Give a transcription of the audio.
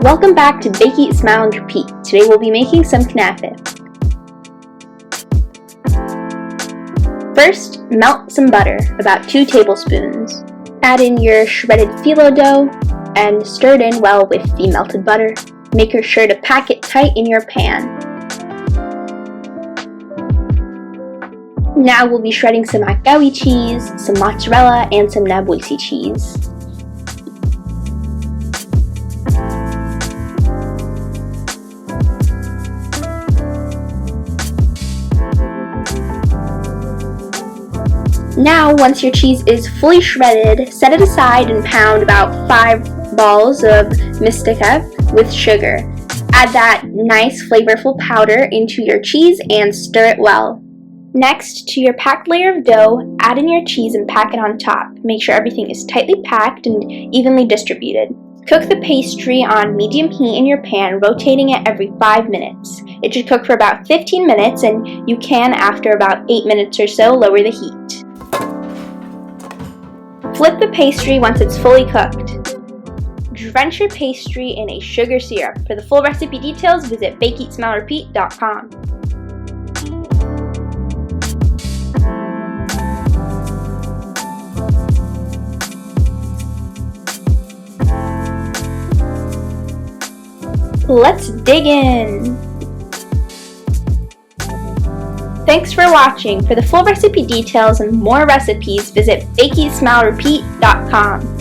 Welcome back to Bake, Eat, Smile, and Repeat. Today we'll be making some Kunafa. First, melt some butter, about 2 tablespoons. Add in your shredded filo dough and stir it in well with the melted butter. Make sure to pack it tight in your pan. Now we'll be shredding some Agawi cheese, some mozzarella, and some Nabwisi cheese. Now, once your cheese is fully shredded, set it aside and pound about 5 balls of mistika with sugar. Add that nice flavorful powder into your cheese and stir it well. Next, to your packed layer of dough, add in your cheese and pack it on top. Make sure everything is tightly packed and evenly distributed. Cook the pastry on medium heat in your pan, rotating it every 5 minutes. It should cook for about 15 minutes, and you can, after about 8 minutes or so, lower the heat. Flip the pastry once it's fully cooked. Drench your pastry in a sugar syrup. For the full recipe details, visit bakeeatsmilerepeat.com. Let's dig in! Thanks for watching. For the full recipe details and more recipes, visit bakeeatsmilerepeat.com.